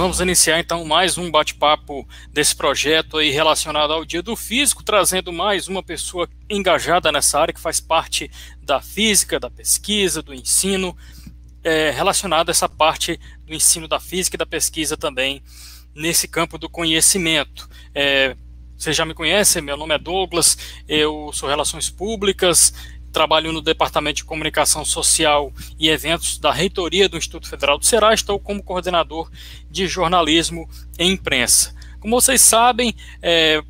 vamos iniciar então mais um bate-papo desse projeto aí relacionado ao Dia do Físico, trazendo mais uma pessoa engajada nessa área que faz parte da física, da pesquisa, do ensino, relacionado a essa parte do ensino da física e da pesquisa também nesse campo do conhecimento. Vocês já me conhecem, meu nome é Douglas, eu sou Relações Públicas, trabalho no Departamento de Comunicação Social e Eventos da Reitoria do Instituto Federal do Ceará, estou como coordenador de jornalismo e imprensa. Como vocês sabem,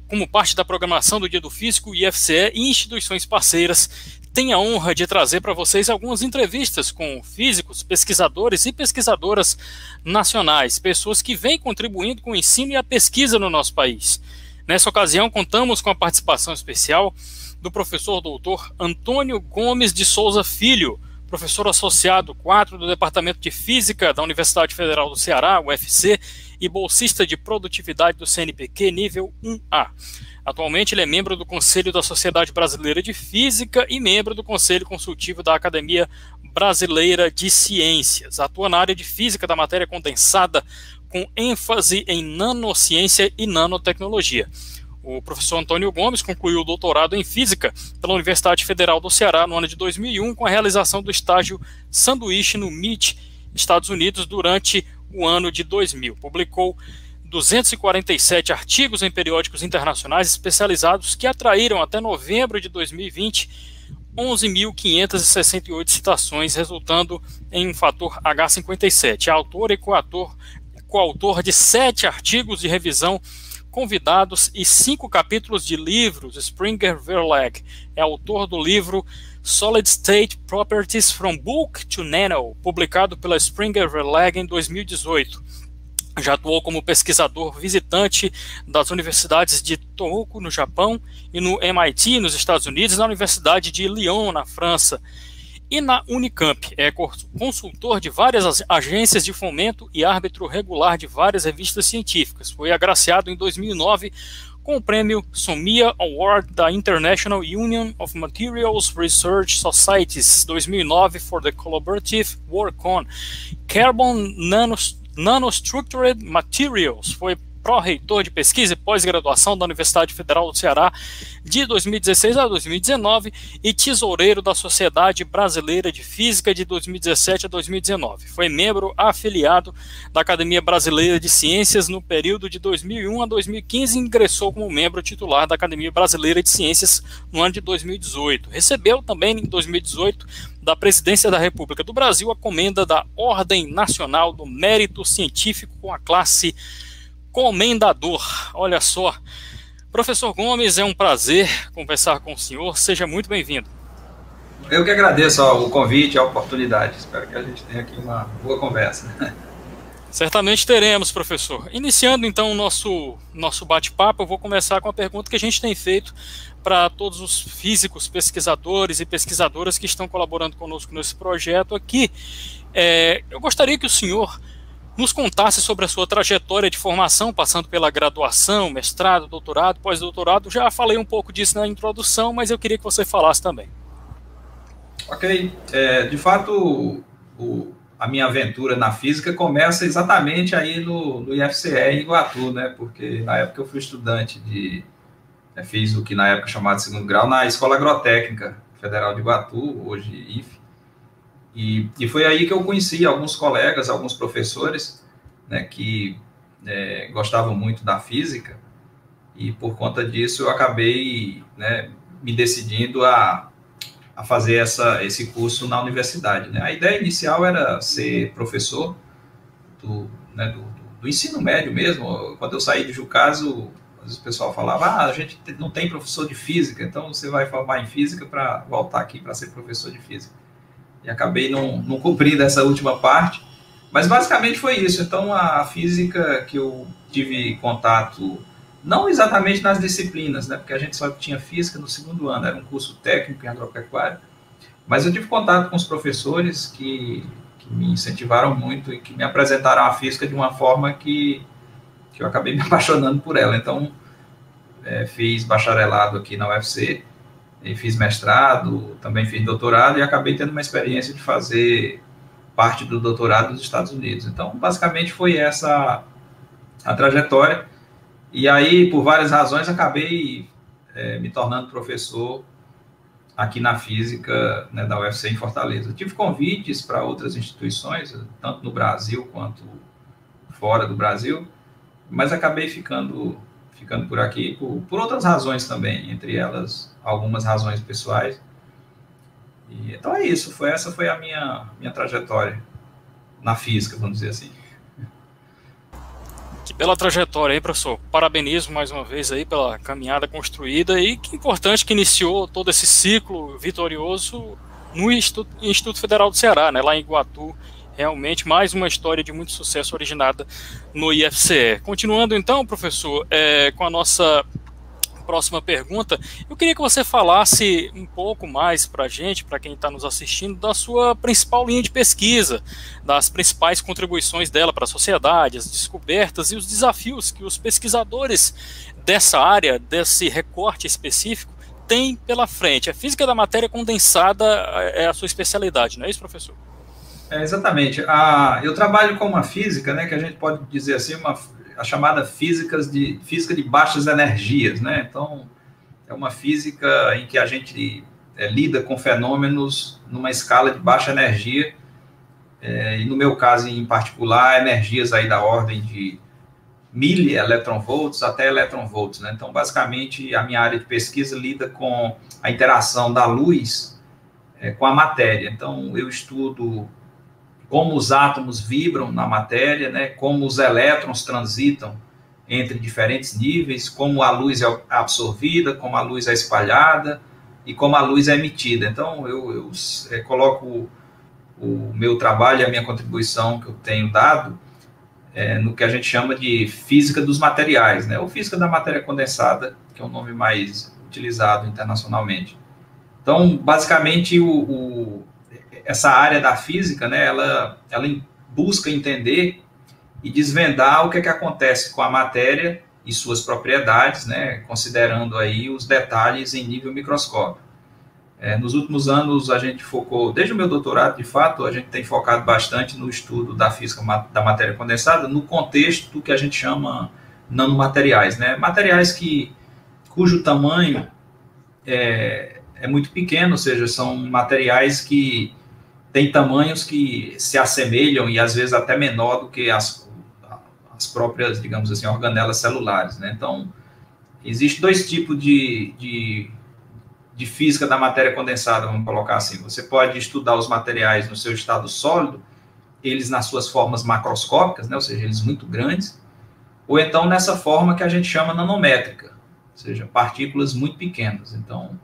como parte da programação do Dia do Físico, o IFCE e instituições parceiras têm a honra de trazer para vocês algumas entrevistas com físicos, pesquisadores e pesquisadoras nacionais, pessoas que vêm contribuindo com o ensino e a pesquisa no nosso país. Nessa ocasião, contamos com a participação especial do professor doutor Antônio Gomes de Souza Filho, professor associado 4 do Departamento de Física da Universidade Federal do Ceará, UFC, e bolsista de produtividade do CNPq nível 1A. Atualmente ele é membro do Conselho da Sociedade Brasileira de Física e membro do Conselho Consultivo da Academia Brasileira de Ciências. Atua na área de Física da matéria condensada, com ênfase em nanociência e nanotecnologia. O professor Antônio Gomes concluiu o doutorado em Física pela Universidade Federal do Ceará no ano de 2001, com a realização do estágio sanduíche no MIT, Estados Unidos, durante o ano de 2000. Publicou 247 artigos em periódicos internacionais especializados que atraíram até novembro de 2020 11.568 citações, resultando em um fator H57. É autor e coautor de 7 artigos de revisão convidados e 5 capítulos de livros. Springer Verlag é autor do livro Solid State Properties from Bulk to Nano, publicado pela Springer Verlag em 2018. Já atuou como pesquisador visitante das universidades de Tohoku, no Japão, e no MIT, nos Estados Unidos, e na Universidade de Lyon, na França, e na Unicamp. É consultor de várias agências de fomento e árbitro regular de várias revistas científicas. Foi agraciado em 2009 com o prêmio Somia Award da International Union of Materials Research Societies 2009 for the collaborative work on carbon nanostructured materials. Foi pró-reitor de pesquisa e pós-graduação da Universidade Federal do Ceará de 2016 a 2019 e tesoureiro da Sociedade Brasileira de Física de 2017 a 2019. Foi membro afiliado da Academia Brasileira de Ciências no período de 2001 a 2015 e ingressou como membro titular da Academia Brasileira de Ciências no ano de 2018. Recebeu também em 2018 da Presidência da República do Brasil a comenda da Ordem Nacional do Mérito Científico com a classe Comendador. Olha só, professor Gomes, é um prazer conversar com o senhor, seja muito bem-vindo. Eu que agradeço o convite, a oportunidade, espero que a gente tenha aqui uma boa conversa. Certamente teremos, professor. Iniciando então o nosso bate-papo, eu vou começar com a pergunta que a gente tem feito para todos os físicos, pesquisadores e pesquisadoras que estão colaborando conosco nesse projeto aqui. Eu gostaria que o senhor nos contasse sobre a sua trajetória de formação, passando pela graduação, mestrado, doutorado, pós-doutorado. Já falei um pouco disso na introdução, mas eu queria que você falasse também. Ok. De fato, a minha aventura na física começa exatamente aí no IFCE em Iguatu, né? Porque na época eu fui estudante fiz o que na época chamava de segundo grau na Escola Agrotécnica Federal de Iguatu, hoje IFE. E foi aí que eu conheci alguns colegas, alguns professores, né, que gostavam muito da física, e por conta disso eu acabei, né, me decidindo a fazer esse curso na universidade, né. A ideia inicial era ser professor do ensino médio mesmo. Quando eu saí de Jucaso, às vezes o pessoal falava, a gente não tem professor de física, então você vai formar em física para voltar aqui para ser professor de física. E acabei não cumprindo essa última parte, mas basicamente foi isso. Então a física que eu tive contato, não exatamente nas disciplinas, né, porque a gente só tinha física no segundo ano, era um curso técnico em agropecuária, mas eu tive contato com os professores que me incentivaram muito e que me apresentaram a física de uma forma que eu acabei me apaixonando por ela. Então fiz bacharelado aqui na UFC, e fiz mestrado, também fiz doutorado e acabei tendo uma experiência de fazer parte do doutorado nos Estados Unidos. Então, basicamente, foi essa a trajetória. E aí, por várias razões, acabei me tornando professor aqui na física, né, da UFC em Fortaleza. Eu tive convites para outras instituições, tanto no Brasil quanto fora do Brasil, mas acabei ficando por aqui por outras razões também, entre elas algumas razões pessoais. E, então é isso, essa foi a minha trajetória na física, vamos dizer assim. Que bela trajetória aí, professor. Parabenizo mais uma vez aí pela caminhada construída e que importante que iniciou todo esse ciclo vitorioso no Instituto Federal do Ceará, né, lá em Iguatu. Realmente mais uma história de muito sucesso originada no IFCE. Continuando então, professor, com a nossa próxima pergunta, eu queria que você falasse um pouco mais para a gente, para quem está nos assistindo, da sua principal linha de pesquisa, das principais contribuições dela para a sociedade, as descobertas e os desafios que os pesquisadores dessa área, desse recorte específico, têm pela frente. A física da matéria condensada é a sua especialidade, não é isso, professor? Exatamente. Eu trabalho com uma física, né, que a gente pode dizer assim, a chamada física de baixas energias, né? Então, é uma física em que a gente lida com fenômenos numa escala de baixa energia, e no meu caso em particular, energias aí da ordem de milieletronvolts até eletronvolts, né? Então, basicamente, a minha área de pesquisa lida com a interação da luz com a matéria. Então, eu estudo como os átomos vibram na matéria, né, como os elétrons transitam entre diferentes níveis, como a luz é absorvida, como a luz é espalhada e como a luz é emitida. Então, eu coloco o meu trabalho e a minha contribuição que eu tenho dado no que a gente chama de física dos materiais, né, ou física da matéria condensada, que é o nome mais utilizado internacionalmente. Então, basicamente, essa área da física, né, ela busca entender e desvendar o que acontece com a matéria e suas propriedades, né, considerando aí os detalhes em nível microscópico. Nos últimos anos, a gente focou, desde o meu doutorado, de fato, a gente tem focado bastante no estudo da física da matéria condensada, no contexto do que a gente chama nanomateriais, né, materiais cujo tamanho é muito pequeno, ou seja, são materiais que tem tamanhos que se assemelham e às vezes até menor do que as próprias, digamos assim, organelas celulares, né? Então, existe dois tipos de física da matéria condensada, vamos colocar assim. Você pode estudar os materiais no seu estado sólido, eles nas suas formas macroscópicas, né? Ou seja, eles muito grandes, ou então nessa forma que a gente chama nanométrica, ou seja, partículas muito pequenas. Então,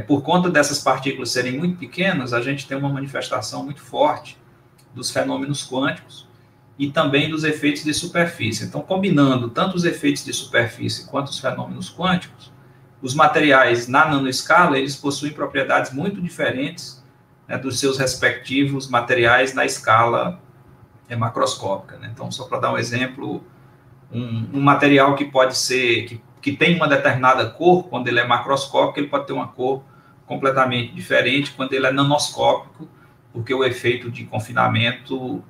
por conta dessas partículas serem muito pequenas, a gente tem uma manifestação muito forte dos fenômenos quânticos e também dos efeitos de superfície. Então, combinando tanto os efeitos de superfície quanto os fenômenos quânticos, os materiais na nanoescala, eles possuem propriedades muito diferentes, né, dos seus respectivos materiais na escala macroscópica, né? Então, só para dar um exemplo, um material que pode ser... que tem uma determinada cor, quando ele é macroscópico, ele pode ter uma cor completamente diferente quando ele é nanoscópico, porque o efeito de confinamento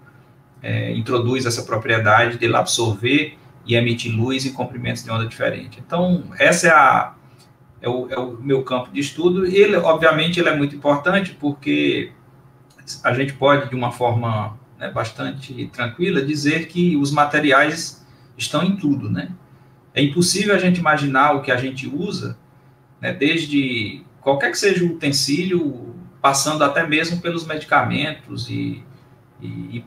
introduz essa propriedade dele absorver e emitir luz em comprimentos de onda diferente. Então, essa é o meu campo de estudo, e ele, obviamente, ele é muito importante, porque a gente pode, de uma forma, né, bastante tranquila, dizer que os materiais estão em tudo, né? É impossível a gente imaginar o que a gente usa, né, desde qualquer que seja o utensílio, passando até mesmo pelos medicamentos e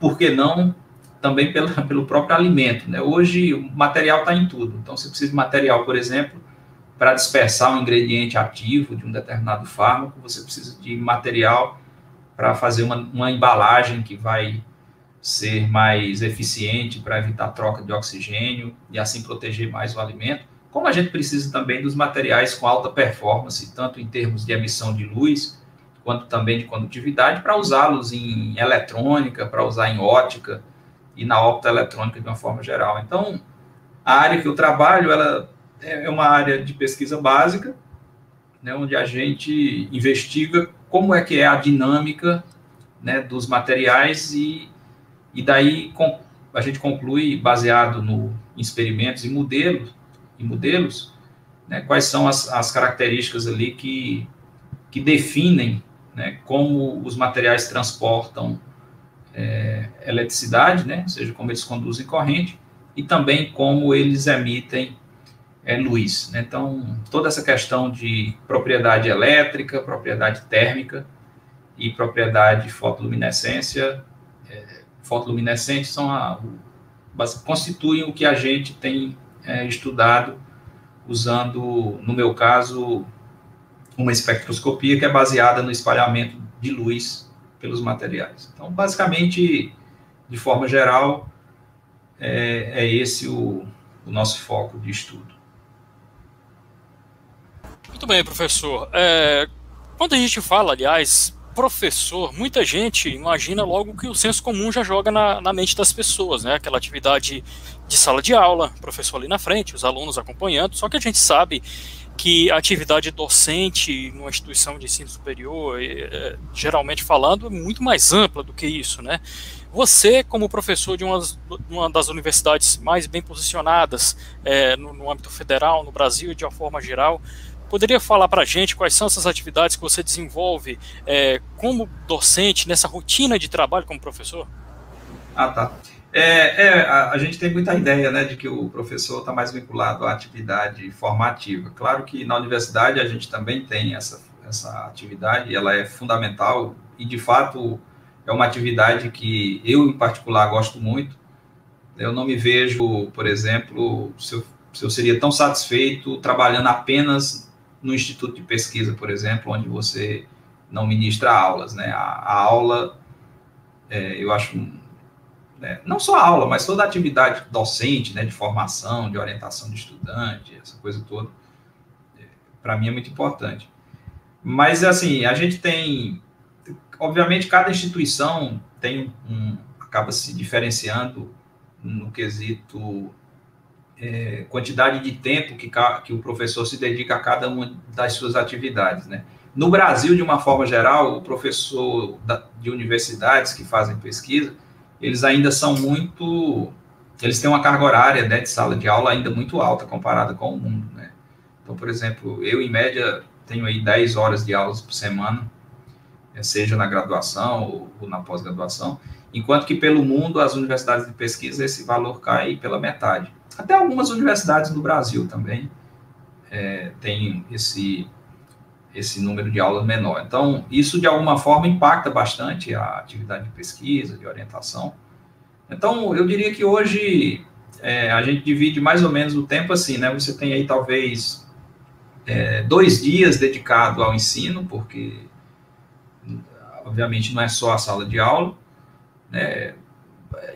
por que não, também pelo próprio alimento, né? Hoje o material está em tudo. Então, você precisa de material, por exemplo, para dispersar um ingrediente ativo de um determinado fármaco, você precisa de material para fazer uma embalagem que vai ser mais eficiente para evitar a troca de oxigênio e assim proteger mais o alimento, como a gente precisa também dos materiais com alta performance, tanto em termos de emissão de luz, quanto também de condutividade, para usá-los em eletrônica, para usar em óptica e na optoeletrônica de uma forma geral. Então, a área que eu trabalho, ela é uma área de pesquisa básica, né, onde a gente investiga como é que é a dinâmica, né, dos materiais e daí a gente conclui, baseado em experimentos e modelos, né, quais são as características ali que definem, né, como os materiais transportam eletricidade, né, ou seja, como eles conduzem corrente, e também como eles emitem luz, né? Então, toda essa questão de propriedade elétrica, propriedade térmica e propriedade fotoluminescente constituem o que a gente tem estudado usando, no meu caso, uma espectroscopia que é baseada no espalhamento de luz pelos materiais. Então, basicamente, de forma geral, é esse o nosso foco de estudo. Muito bem, professor. Quando a gente fala, aliás, professor, muita gente imagina logo que o senso comum já joga na mente das pessoas, né? Aquela atividade de sala de aula, professor ali na frente, os alunos acompanhando, só que a gente sabe que a atividade docente numa instituição de ensino superior, geralmente falando, é muito mais ampla do que isso, né? Você, como professor de uma das universidades mais bem posicionadas no âmbito federal, no Brasil e de uma forma geral, poderia falar para a gente quais são essas atividades que você desenvolve como docente, nessa rotina de trabalho como professor? Tá. A gente tem muita ideia, né, de que o professor está mais vinculado à atividade formativa. Claro que na universidade a gente também tem essa atividade, ela é fundamental e, de fato, é uma atividade que eu, em particular, gosto muito. Eu não me vejo, por exemplo, se eu seria tão satisfeito trabalhando apenas no instituto de pesquisa, por exemplo, onde você não ministra aulas, né? A aula, eu acho, não só a aula, mas toda a atividade docente, né, de formação, de orientação de estudante, essa coisa toda, para mim é muito importante. Mas, assim, a gente tem, obviamente, cada instituição acaba se diferenciando no quesito quantidade de tempo que o professor se dedica a cada uma das suas atividades, né? No Brasil, de uma forma geral, o professor de universidades que fazem pesquisa, eles ainda são eles têm uma carga horária, né, de sala de aula ainda muito alta comparada com o mundo, né? Então, por exemplo, eu, em média, tenho aí 10 horas de aulas por semana, seja na graduação ou na pós-graduação, enquanto que pelo mundo, as universidades de pesquisa, esse valor cai pela metade. Até algumas universidades no Brasil também têm esse número de aulas menor. Então, isso de alguma forma impacta bastante a atividade de pesquisa, de orientação. Então, eu diria que hoje a gente divide mais ou menos o tempo assim, né? Você tem aí talvez 2 dias dedicado ao ensino, porque obviamente não é só a sala de aula, né?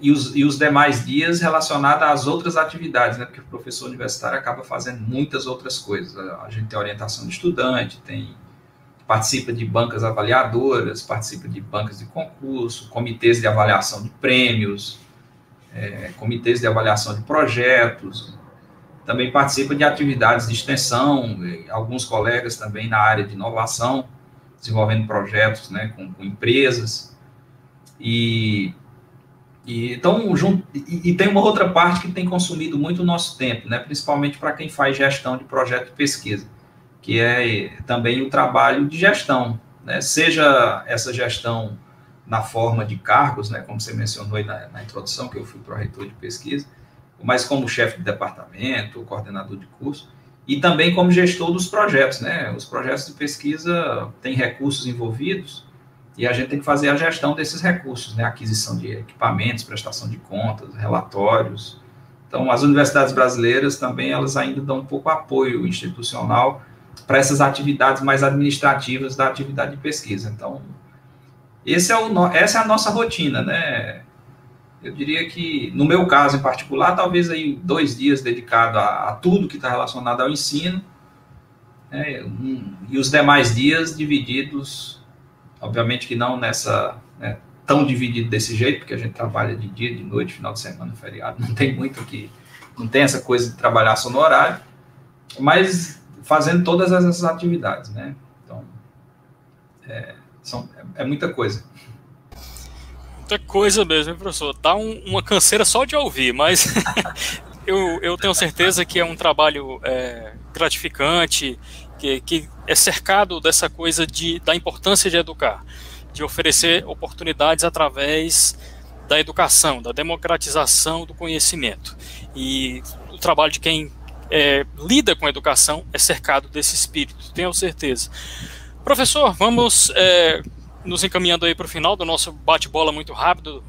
E os demais dias relacionados às outras atividades, né? Porque o professor universitário acaba fazendo muitas outras coisas. A gente tem orientação de estudante, participa de bancas avaliadoras, participa de bancas de concurso, comitês de avaliação de prêmios, comitês de avaliação de projetos, também participa de atividades de extensão, alguns colegas também na área de inovação, desenvolvendo projetos, né, com empresas, então, tem uma outra parte que tem consumido muito o nosso tempo, né, principalmente para quem faz gestão de projeto de pesquisa, que é também o trabalho de gestão, né, seja essa gestão na forma de cargos, né, como você mencionou aí na introdução, que eu fui pró-reitor de pesquisa, mas como chefe de departamento, coordenador de curso, e também como gestor dos projetos, né, os projetos de pesquisa têm recursos envolvidos, e a gente tem que fazer a gestão desses recursos, né? Aquisição de equipamentos, prestação de contas, relatórios. Então, as universidades brasileiras também, elas ainda dão um pouco apoio institucional para essas atividades mais administrativas da atividade de pesquisa. Então, essa é a nossa rotina, né? Eu diria que, no meu caso em particular, talvez aí 2 dias dedicado a tudo que está relacionado ao ensino, né? E os demais dias divididos, obviamente que não tão dividido desse jeito, porque a gente trabalha de dia, de noite, final de semana, feriado, não tem essa coisa de trabalhar só no horário, mas fazendo todas essas atividades, né? Então, é muita coisa. Muita coisa mesmo, hein, professor? Dá uma canseira só de ouvir, mas eu tenho certeza que é um trabalho gratificante, que é cercado dessa coisa da importância de educar, de oferecer oportunidades através da educação, da democratização do conhecimento. E o trabalho de quem lida com a educação é cercado desse espírito, tenho certeza. Professor, vamos nos encaminhando aí para o final do nosso bate-bola muito rápido.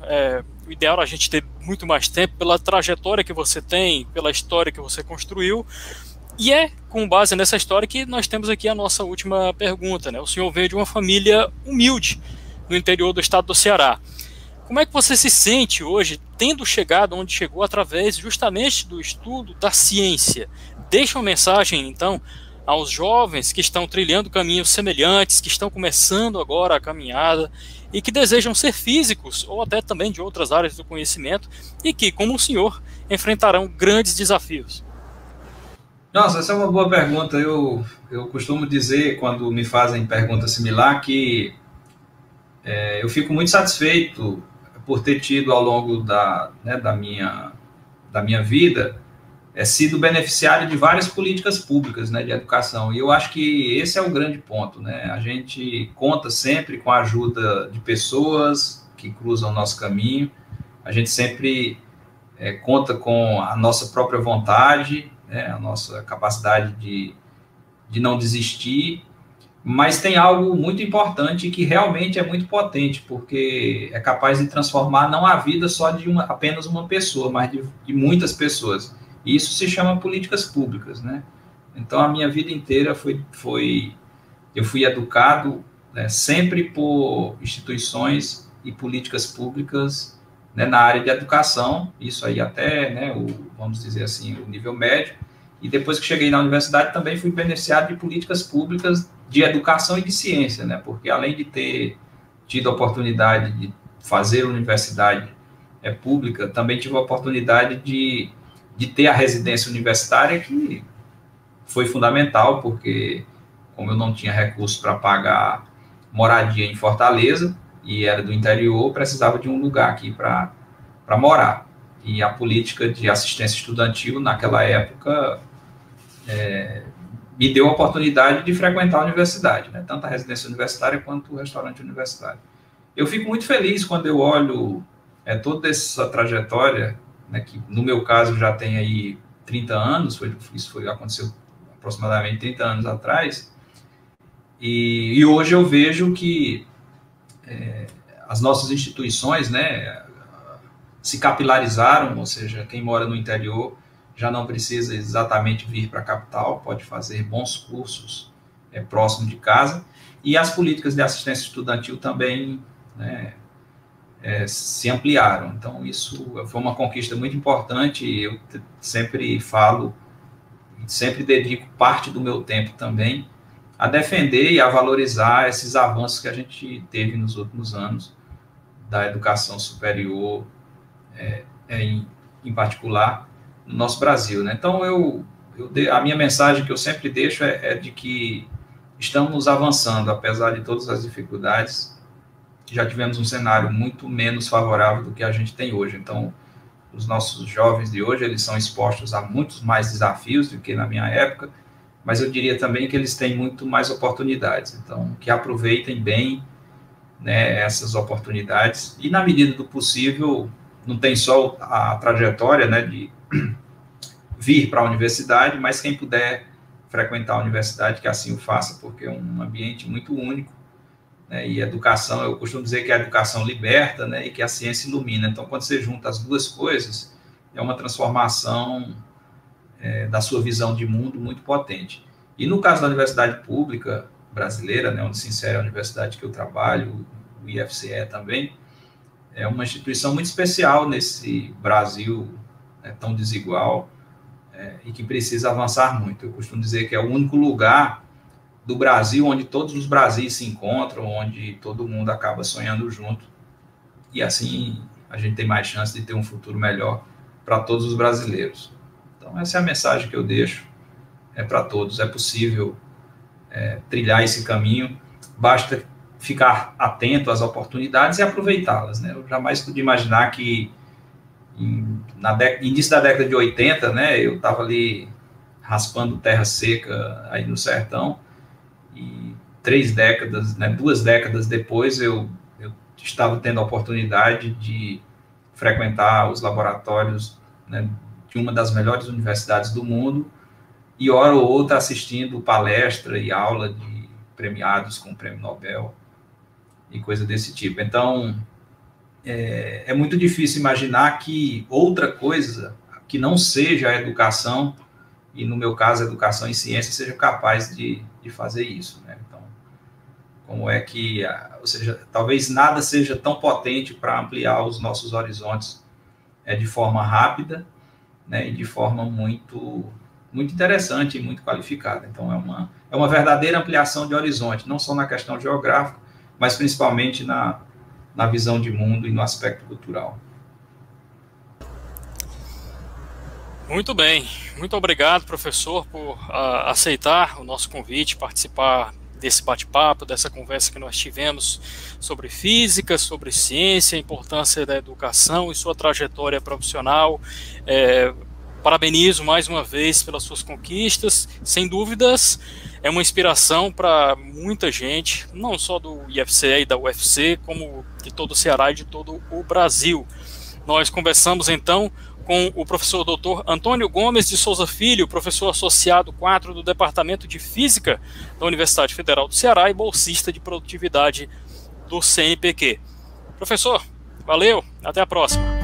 O ideal é a gente ter muito mais tempo pela trajetória que você tem, pela história que você construiu. E é com base nessa história que nós temos aqui a nossa última pergunta, né? O senhor veio de uma família humilde no interior do estado do Ceará. Como é que você se sente hoje, tendo chegado onde chegou através justamente do estudo da ciência? Deixa uma mensagem, então, aos jovens que estão trilhando caminhos semelhantes, que estão começando agora a caminhada e que desejam ser físicos ou até também de outras áreas do conhecimento e que, como o senhor, enfrentarão grandes desafios. Nossa, essa é uma boa pergunta. Eu costumo dizer, quando me fazem pergunta similar, que eu fico muito satisfeito por ter tido ao longo da minha vida sido beneficiário de várias políticas públicas, né, de educação. E eu acho que esse é o grande ponto, né? A gente conta sempre com a ajuda de pessoas que cruzam o nosso caminho, a gente sempre conta com a nossa própria vontade, né, a nossa capacidade de não desistir, mas tem algo muito importante que realmente é muito potente, porque é capaz de transformar não a vida só de apenas uma pessoa, mas de muitas pessoas. E isso se chama políticas públicas, né? Então, a minha vida inteira eu fui educado, né, sempre por instituições e políticas públicas, né, na área de educação, isso aí até, né, vamos dizer assim, o nível médio. E depois que cheguei na universidade, também fui beneficiado de políticas públicas de educação e de ciência, né? Porque além de ter tido a oportunidade de fazer universidade pública, também tive a oportunidade de ter a residência universitária, que foi fundamental, porque como eu não tinha recursos para pagar moradia em Fortaleza, e era do interior, precisava de um lugar aqui para morar. E a política de assistência estudantil, naquela época, me deu a oportunidade de frequentar a universidade, né? Tanto a residência universitária quanto o restaurante universitário. Eu fico muito feliz quando eu olho toda essa trajetória, né, que no meu caso já tem aí 30 anos, aconteceu aproximadamente 30 anos atrás, e hoje eu vejo que as nossas instituições, né, se capilarizaram, ou seja, quem mora no interior já não precisa exatamente vir para a capital, pode fazer bons cursos próximo de casa, e as políticas de assistência estudantil também, né, se ampliaram. Então, isso foi uma conquista muito importante, e eu sempre falo, sempre dedico parte do meu tempo também a defender e a valorizar esses avanços que a gente teve nos últimos anos da educação superior, em particular, no nosso Brasil, né? Então, a minha mensagem que eu sempre deixo é de que estamos avançando, apesar de todas as dificuldades. Já tivemos um cenário muito menos favorável do que a gente tem hoje. Então, os nossos jovens de hoje, eles são expostos a muitos mais desafios do que na minha época, mas eu diria também que eles têm muito mais oportunidades. Então, que aproveitem bem, né, essas oportunidades, e na medida do possível, não tem só a trajetória, né, de vir para a universidade, mas quem puder frequentar a universidade, que assim o faça, porque é um ambiente muito único, né, e educação, eu costumo dizer que a educação liberta, né, e que a ciência ilumina. Então, quando você junta as duas coisas, é uma transformação da sua visão de mundo muito potente. E no caso da universidade pública brasileira, né, onde se insere a universidade que eu trabalho, o IFCE também, é uma instituição muito especial nesse Brasil, né, tão desigual, e que precisa avançar muito. Eu costumo dizer que é o único lugar do Brasil onde todos os Brasis se encontram, onde todo mundo acaba sonhando junto, e assim a gente tem mais chance de ter um futuro melhor para todos os brasileiros. Então, essa é a mensagem que eu deixo para todos. É possível trilhar esse caminho, basta ficar atento às oportunidades e aproveitá-las, né? Eu jamais pude imaginar que início da década de 80, né, eu estava ali raspando terra seca aí no sertão, e 3 décadas, né, 2 décadas depois, eu estava tendo a oportunidade de frequentar os laboratórios, né, de uma das melhores universidades do mundo, e hora ou outra assistindo palestra e aula de premiados com o Prêmio Nobel e coisa desse tipo. Então, é muito difícil imaginar que outra coisa que não seja a educação, e no meu caso a educação em ciência, seja capaz de fazer isso, né? Então, como é que, ou seja, talvez nada seja tão potente para ampliar os nossos horizontes de forma rápida, né, e de forma muito interessante e muito qualificada. Então, é uma verdadeira ampliação de horizonte, não só na questão geográfica, mas principalmente na visão de mundo e no aspecto cultural. Muito bem, muito obrigado, professor, por aceitar o nosso convite, participar desse bate-papo, dessa conversa que nós tivemos sobre física, sobre ciência, a importância da educação e sua trajetória profissional. Parabenizo mais uma vez pelas suas conquistas, sem dúvidas é uma inspiração para muita gente, não só do IFCE e da UFC, como de todo o Ceará e de todo o Brasil. Nós conversamos então com o professor Dr. Antônio Gomes de Souza Filho, professor associado 4 do Departamento de Física da Universidade Federal do Ceará e bolsista de produtividade do CNPq. Professor, valeu, até a próxima.